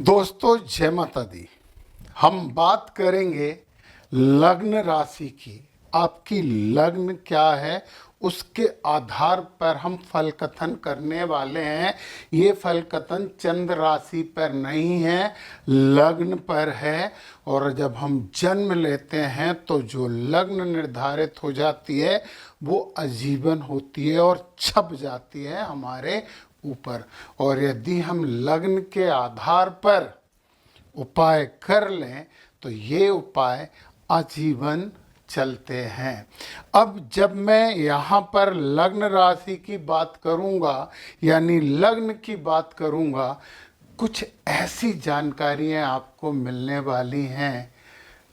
दोस्तों जय माता दी। हम बात करेंगे लग्न राशि की। आपकी लग्न क्या है उसके आधार पर हम फल कथन करने वाले हैं। ये फल कथन चंद्र राशि पर नहीं है, लग्न पर है। और जब हम जन्म लेते हैं तो जो लग्न निर्धारित हो जाती है वो आजीवन होती है और छप जाती है हमारे ऊपर। और यदि हम लग्न के आधार पर उपाय कर लें तो ये उपाय आजीवन चलते हैं। अब जब मैं यहाँ पर लग्न राशि की बात करूँगा यानी लग्न की बात करूँगा, कुछ ऐसी जानकारियाँ आपको मिलने वाली हैं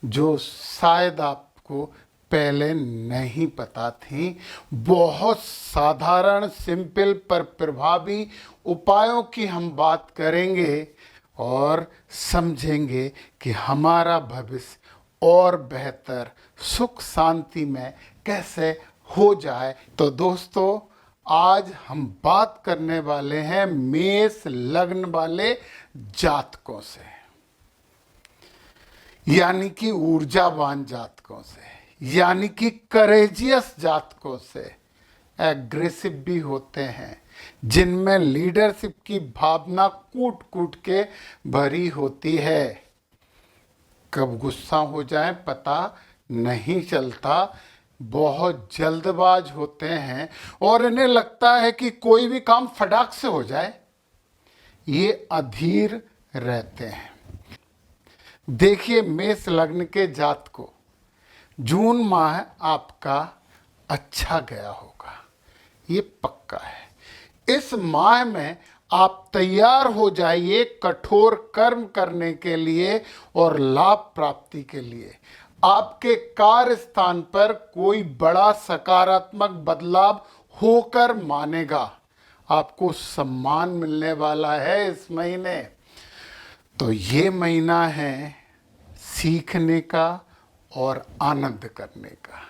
जो शायद आपको पहले नहीं पता थी। बहुत साधारण सिंपल पर प्रभावी उपायों की हम बात करेंगे और समझेंगे कि हमारा भविष्य और बेहतर सुख शांति में कैसे हो जाए। तो दोस्तों आज हम बात करने वाले हैं मेष लग्न वाले जातकों से, यानी कि ऊर्जावान जातकों से, यानी कि करेजियस जातकों से। एग्रेसिव भी होते हैं, जिनमें लीडरशिप की भावना कूट कूट के भरी होती है। कब गुस्सा हो जाए पता नहीं चलता। बहुत जल्दबाज होते हैं और इन्हें लगता है कि कोई भी काम फटाक से हो जाए। ये अधीर रहते हैं। देखिए मेष लग्न के जातकों, जून माह आपका अच्छा गया होगा, ये पक्का है। इस माह में आप तैयार हो जाइए कठोर कर्म करने के लिए और लाभ प्राप्ति के लिए। आपके कार्य स्थान पर कोई बड़ा सकारात्मक बदलाव होकर मानेगा। आपको सम्मान मिलने वाला है इस महीने। तो ये महीना है सीखने का और आनंद करने का।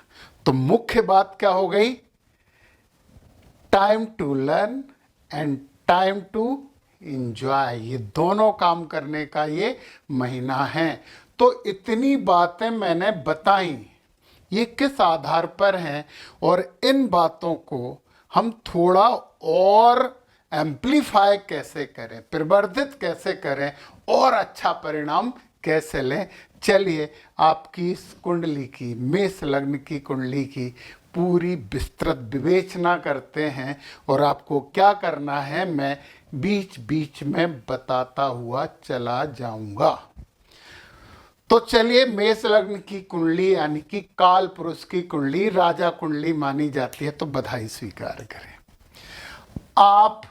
तो मुख्य बात क्या हो गई? Time to learn and time to enjoy, ये दोनों काम करने का ये महीना है। तो इतनी बातें मैंने बताई, ये किस आधार पर हैं और इन बातों को हम थोड़ा और एम्प्लीफाई कैसे करें, प्रवर्धित कैसे करें और अच्छा परिणाम कैसे लें। चलिए आपकी इस कुंडली की, मेष लग्न की कुंडली की पूरी विस्तृत विवेचना करते हैं और आपको क्या करना है मैं बीच बीच में बताता हुआ चला जाऊंगा। तो चलिए मेष लग्न की कुंडली यानी कि काल पुरुष की कुंडली राजा कुंडली मानी जाती है, तो बधाई स्वीकार करें आप।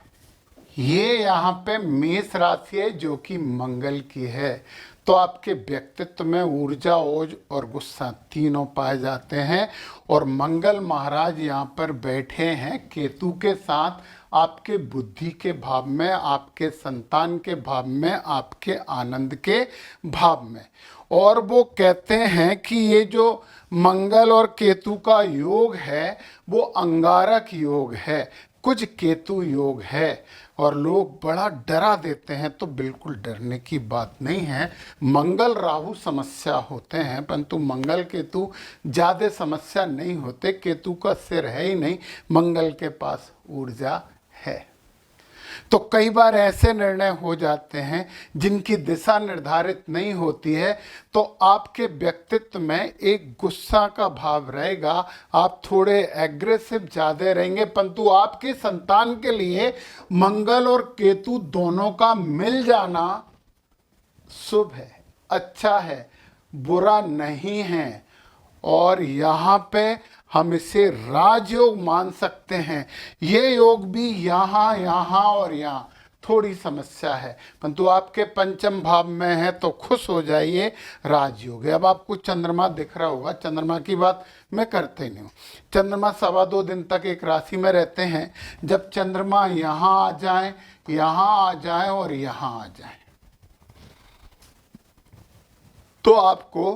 ये यहाँ पे मेष राशि है जो कि मंगल की है। तो आपके व्यक्तित्व में ऊर्जा, ओज और गुस्सा तीनों पाए जाते हैं। और मंगल महाराज यहाँ पर बैठे हैं केतु के साथ, आपके बुद्धि के भाव में, आपके संतान के भाव में, आपके आनंद के भाव में। और वो कहते हैं कि ये जो मंगल और केतु का योग है वो अंगारक योग है, कुछ केतु योग है। और लोग बड़ा डरा देते हैं, तो बिल्कुल डरने की बात नहीं है। मंगल राहु समस्या होते हैं परंतु मंगल केतु ज़्यादा समस्या नहीं होते। केतु का सिर है ही नहीं, मंगल के पास ऊर्जा है। तो कई बार ऐसे निर्णय हो जाते हैं जिनकी दिशा निर्धारित नहीं होती है। तो आपके व्यक्तित्व में एक गुस्सा का भाव रहेगा, आप थोड़े एग्रेसिव ज़्यादा रहेंगे, परंतु आपके संतान के लिए मंगल और केतु दोनों का मिल जाना शुभ है, अच्छा है, बुरा नहीं है। और यहाँ पे हम इसे राजयोग मान सकते हैं। ये योग भी यहाँ, यहाँ और यहाँ थोड़ी समस्या है, परंतु आपके पंचम भाव में है तो खुश हो जाइए, राजयोग है। अब आपको चंद्रमा दिख रहा होगा, चंद्रमा की बात मैं करते नहीं हूँ। चंद्रमा 2.25 दिन तक एक राशि में रहते हैं। जब चंद्रमा यहाँ आ जाए, यहाँ आ जाए और यहाँ आ जाए तो आपको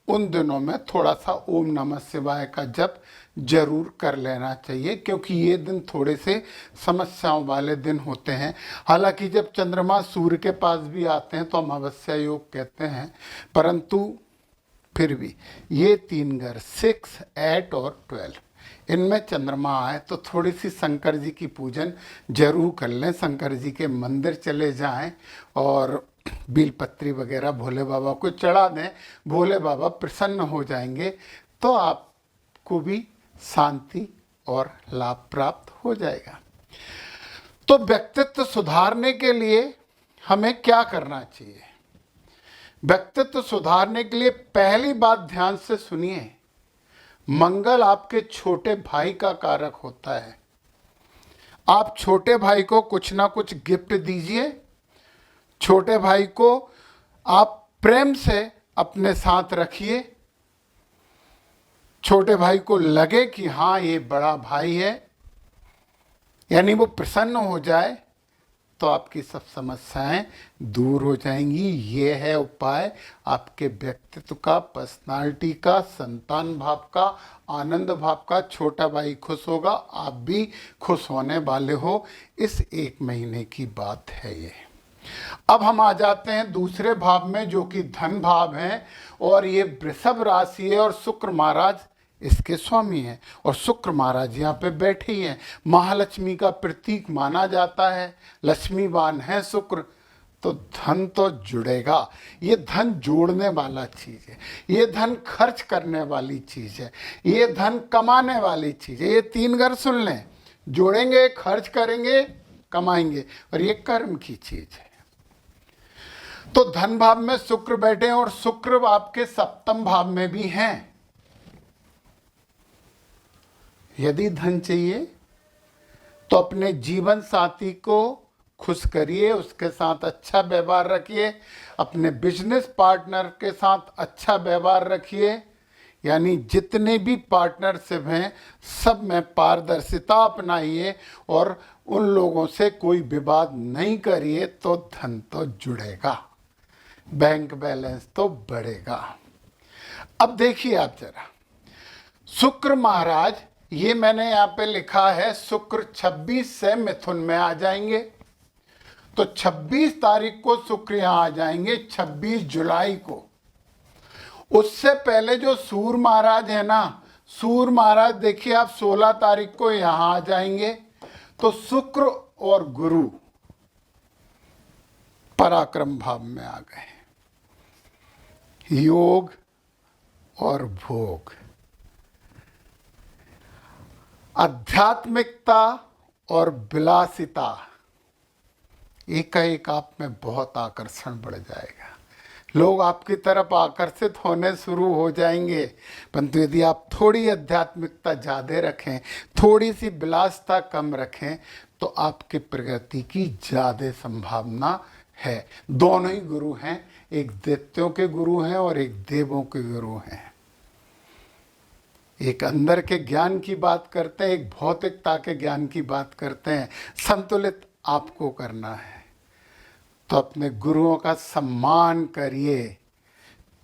उन दिनों में थोड़ा सा ओम नमः शिवाय का जप जरूर कर लेना चाहिए, क्योंकि ये दिन थोड़े से समस्याओं वाले दिन होते हैं। हालांकि जब चंद्रमा सूर्य के पास भी आते हैं तो अमावस्या योग कहते हैं, परंतु फिर भी ये 3 घर 6, 8 और 12 इनमें चंद्रमा आए तो थोड़ी सी शंकर जी की पूजन जरूर कर लें, शंकर जी के मंदिर चले जाएं और बेलपत्री वगैरह भोले बाबा को चढ़ा दें। भोले बाबा प्रसन्न हो जाएंगे तो आपको भी शांति और लाभ प्राप्त हो जाएगा। तो व्यक्तित्व सुधारने के लिए हमें क्या करना चाहिए? व्यक्तित्व सुधारने के लिए पहली बात ध्यान से सुनिए, मंगल आपके छोटे भाई का कारक होता है। आप छोटे भाई को कुछ ना कुछ गिफ्ट दीजिए। छोटे भाई को आप प्रेम से अपने साथ रखिए। छोटे भाई को लगे कि हाँ ये बड़ा भाई है, यानी वो प्रसन्न हो जाए तो आपकी सब समस्याएं दूर हो जाएंगी। ये है उपाय आपके व्यक्तित्व का, पर्सनालिटी का, संतान भाव का, आनंद भाव का। छोटा भाई खुश होगा, आप भी खुश होने वाले हो। इस 1 महीने की बात है ये। अब हम आ जाते हैं दूसरे भाव में, जो कि धन भाव है, और ये वृषभ राशि है और शुक्र महाराज इसके स्वामी हैं। और शुक्र महाराज यहाँ पे बैठे ही हैं। महालक्ष्मी का प्रतीक माना जाता है, लक्ष्मीवान है शुक्र, तो धन तो जुड़ेगा। ये धन जोड़ने वाला चीज है, ये धन खर्च करने वाली चीज है, ये धन कमाने वाली चीज है। ये 3 घर सुन लें, जोड़ेंगे, खर्च करेंगे, कमाएंगे, और ये कर्म की चीज है। तो धन भाव में शुक्र बैठे हैं और शुक्र आपके 7वें भाव में भी हैं। यदि धन चाहिए तो अपने जीवन साथी को खुश करिए, उसके साथ अच्छा व्यवहार रखिए, अपने बिजनेस पार्टनर के साथ अच्छा व्यवहार रखिए। यानी जितने भी पार्टनरशिप हैं सब में पारदर्शिता अपनाइए और उन लोगों से कोई विवाद नहीं करिए, तो धन तो जुड़ेगा, बैंक बैलेंस तो बढ़ेगा। अब देखिए आप जरा, शुक्र महाराज, ये मैंने यहाँ पे लिखा है, शुक्र 26 से मिथुन में आ जाएंगे। तो 26 तारीख को शुक्र यहाँ आ जाएंगे, 26 जुलाई को। उससे पहले जो सूर्य महाराज है ना, सूर्य महाराज देखिए आप 16 तारीख को यहाँ आ जाएंगे। तो शुक्र और गुरु पराक्रम भाव में आ गए, योग और भोग, आध्यात्मिकता और विलासिता, एकाएक आप में बहुत आकर्षण बढ़ जाएगा। लोग आपकी तरफ आकर्षित होने शुरू हो जाएंगे। परंतु यदि आप थोड़ी आध्यात्मिकता ज़्यादा रखें, थोड़ी सी विलासिता कम रखें, तो आपकी प्रगति की ज़्यादा संभावना है। दोनों ही गुरु हैं, एक दैत्यों के गुरु हैं और एक देवों के गुरु हैं। एक अंदर के ज्ञान की बात करते हैं, एक भौतिकता के ज्ञान की बात करते हैं। संतुलित आपको करना है, तो अपने गुरुओं का सम्मान करिए,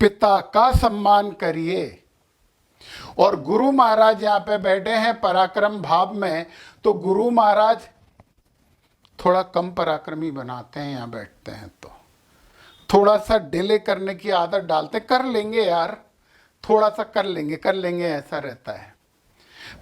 पिता का सम्मान करिए। और गुरु महाराज यहाँ पे बैठे हैं पराक्रम भाव में, तो गुरु महाराज थोड़ा कम पराक्रमी बनाते हैं, यहाँ बैठते हैं तो थोड़ा सा डिले करने की आदत डालते, कर लेंगे यार, थोड़ा सा कर लेंगे ऐसा रहता है।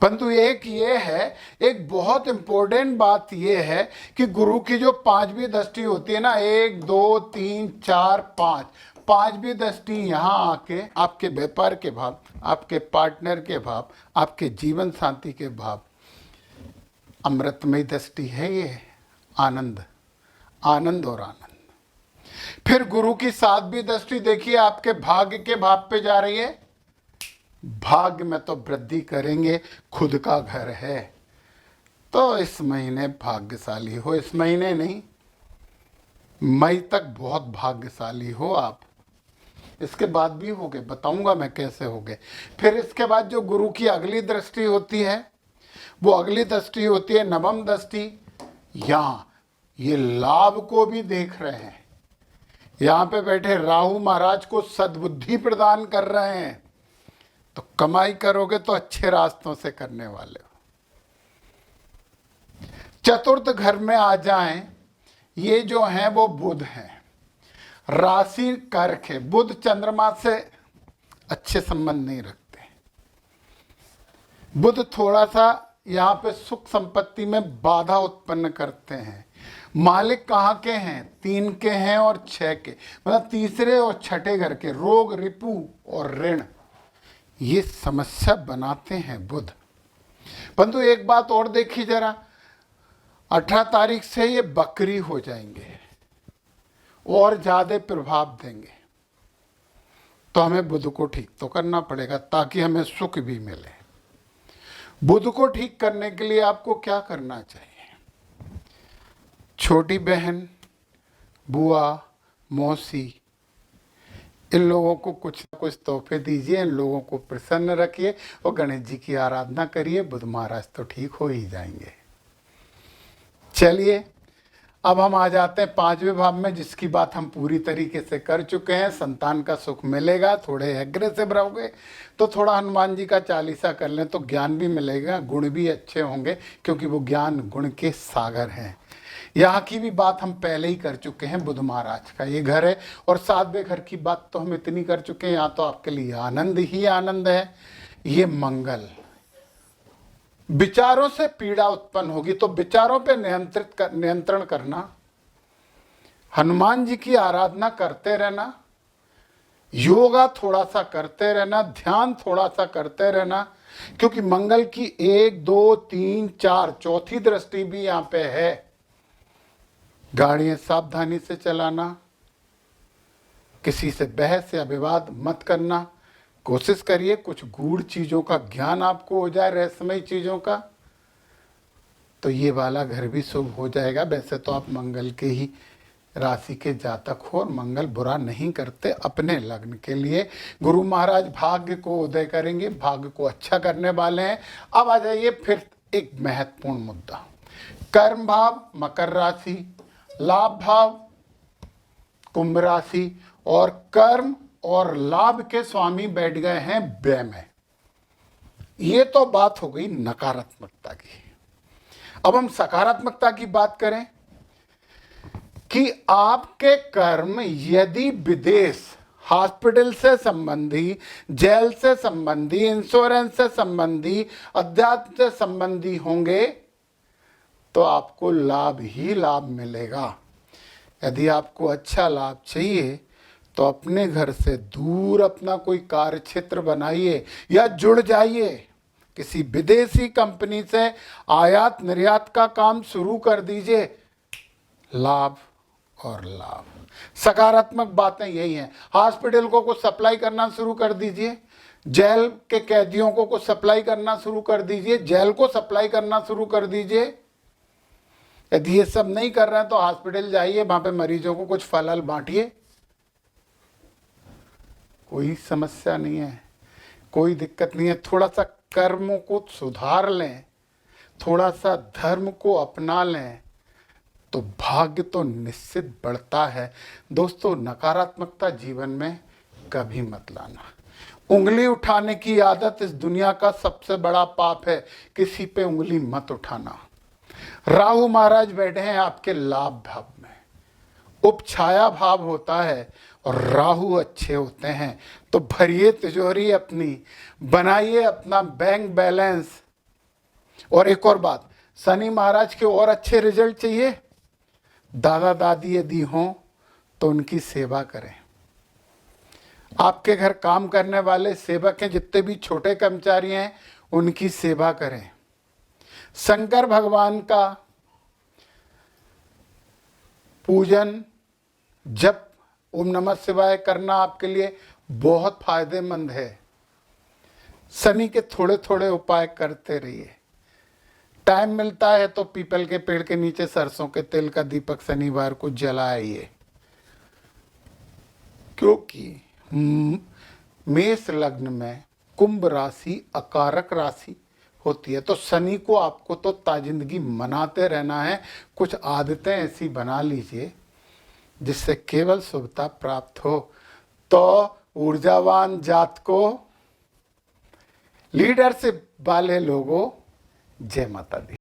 परंतु एक ये है, एक बहुत इंपॉर्टेंट बात ये है कि गुरु की जो 5वीं दृष्टि होती है ना, 1 2 3 4 5, 5वीं दृष्टि यहाँ आके आपके व्यापार के भाव, आपके पार्टनर के भाव, आपके जीवन साथी के भाव, अमृतमय दृष्टि है ये, आनंद, आनंद और आनंद। फिर गुरु की 7वीं दृष्टि देखिए आपके भाग्य के भाव पे जा रही है। भाग्य में तो वृद्धि करेंगे, खुद का घर है, तो इस महीने भाग्यशाली हो। इस महीने नहीं, मई तक बहुत भाग्यशाली हो आप। इसके बाद भी होगे, बताऊंगा मैं कैसे होगे। फिर इसके बाद जो गुरु की अगली दृष्टि होती है, वो अगली दृष्टि होती है 9वीं दृष्टि। यहाँ ये लाभ को भी देख रहे हैं, यहाँ पे बैठे राहु महाराज को सद्बुद्धि प्रदान कर रहे हैं, तो कमाई करोगे तो अच्छे रास्तों से करने वाले हो। चतुर्थ घर में आ जाएं, ये जो हैं वो बुध हैं, राशि कर्क है। बुध चंद्रमा से अच्छे संबंध नहीं रखते। बुध थोड़ा सा यहाँ पे सुख संपत्ति में बाधा उत्पन्न करते हैं। मालिक कहाँ के हैं? 3 के हैं और 6 के, मतलब तीसरे और छठे घर के। रोग, रिपु और ऋण ये समस्या बनाते हैं बुध। परंतु एक बात और देखी जरा, 18 तारीख से ये बकरी हो जाएंगे और ज्यादा प्रभाव देंगे, तो हमें बुध को ठीक तो करना पड़ेगा ताकि हमें सुख भी मिले। बुध को ठीक करने के लिए आपको क्या करना चाहिए? छोटी बहन, बुआ, मौसी, इन लोगों को कुछ न कुछ तोहफे दीजिए, इन लोगों को प्रसन्न रखिए और गणेश जी की आराधना करिए। बुध महाराज तो ठीक हो ही जाएंगे। चलिए अब हम आ जाते हैं 5वें भाव में, जिसकी बात हम पूरी तरीके से कर चुके हैं। संतान का सुख मिलेगा, थोड़े एग्रेसिव रहोगे तो थोड़ा हनुमान जी का चालीसा कर लें तो ज्ञान भी मिलेगा, गुण भी अच्छे होंगे, क्योंकि वो ज्ञान गुण के सागर हैं। यहाँ की भी बात हम पहले ही कर चुके हैं। बुध महाराज का ये घर है और 7वें घर की बात तो हम इतनी कर चुके हैं। यहाँ तो आपके लिए आनंद ही आनंद है। ये मंगल, विचारों से पीड़ा उत्पन्न होगी तो विचारों पे नियंत्रण करना, हनुमान जी की आराधना करते रहना, योगा थोड़ा सा करते रहना, ध्यान थोड़ा सा करते रहना, क्योंकि मंगल की 1, 2, 3, 4 चौथी दृष्टि भी यहाँ पे है। गाड़ियां सावधानी से चलाना, किसी से बहस या विवाद मत करना, कोशिश करिए कुछ गूढ़ चीजों का ज्ञान आपको हो जाए, रहस्यमय चीजों का, तो ये वाला घर भी शुभ हो जाएगा। वैसे तो आप मंगल के ही राशि के जातक हो और मंगल बुरा नहीं करते अपने लग्न के लिए। गुरु महाराज भाग्य को उदय करेंगे, भाग्य को अच्छा करने वाले हैं। अब आ जाइए फिर एक महत्वपूर्ण मुद्दा, कर्म भाव मकर राशि, लाभ भाव कुंभ राशि, और कर्म और लाभ के स्वामी बैठ गए हैं व्यय में। ये तो बात हो गई नकारात्मकता की। अब हम सकारात्मकता की बात करें कि आपके कर्म यदि विदेश, हॉस्पिटल से संबंधी, जेल से संबंधी, इंश्योरेंस से संबंधी, अध्यात्म से संबंधी होंगे तो आपको लाभ ही लाभ मिलेगा। यदि आपको अच्छा लाभ चाहिए तो अपने घर से दूर अपना कोई कार्य क्षेत्र बनाइए या जुड़ जाइए, किसी विदेशी कंपनी से आयात निर्यात का काम शुरू कर दीजिए। लाभ और लाभ, सकारात्मक बातें यही हैं। हॉस्पिटल को कुछ सप्लाई करना शुरू कर दीजिए, जेल के कैदियों को कुछ सप्लाई करना शुरू कर दीजिए, जेल को सप्लाई करना शुरू कर दीजिए। यदि ये सब नहीं कर रहे हैं तो हॉस्पिटल जाइए, वहां पे मरीजों को कुछ फल बांटिए, कोई समस्या नहीं है, कोई दिक्कत नहीं है। थोड़ा सा कर्मों को सुधार लें, थोड़ा सा धर्म को अपना लें तो भाग्य तो निश्चित बढ़ता है। दोस्तों, नकारात्मकता जीवन में कभी मत लाना। उंगली उठाने की आदत इस दुनिया का सबसे बड़ा पाप है, किसी पे उंगली मत उठाना। राहु महाराज बैठे हैं आपके लाभ भाव में, उपछाया भाव होता है और राहु अच्छे होते हैं, तो भरिए तिजोरी अपनी, बनाइए अपना बैंक बैलेंस। और एक और बात, शनि महाराज के और अच्छे रिजल्ट चाहिए, दादा दादी यदि हों तो उनकी सेवा करें। आपके घर काम करने वाले सेवक हैं, जितने भी छोटे कर्मचारी हैं उनकी सेवा करें। शंकर भगवान का पूजन, जप, ओम नमः शिवाय करना आपके लिए बहुत फायदेमंद है। शनि के थोड़े थोड़े उपाय करते रहिए। टाइम मिलता है तो पीपल के पेड़ के नीचे सरसों के तेल का दीपक शनिवार को जलाइए, क्योंकि मेष लग्न में कुंभ राशि अकारक राशि होती है, तो शनि को आपको तो ताजिंदगी मनाते रहना है। कुछ आदतें ऐसी बना लीजिए जिससे केवल शुभता प्राप्त हो। तो ऊर्जावान जात को, लीडरशिप वाले लोगों, जय माता दी।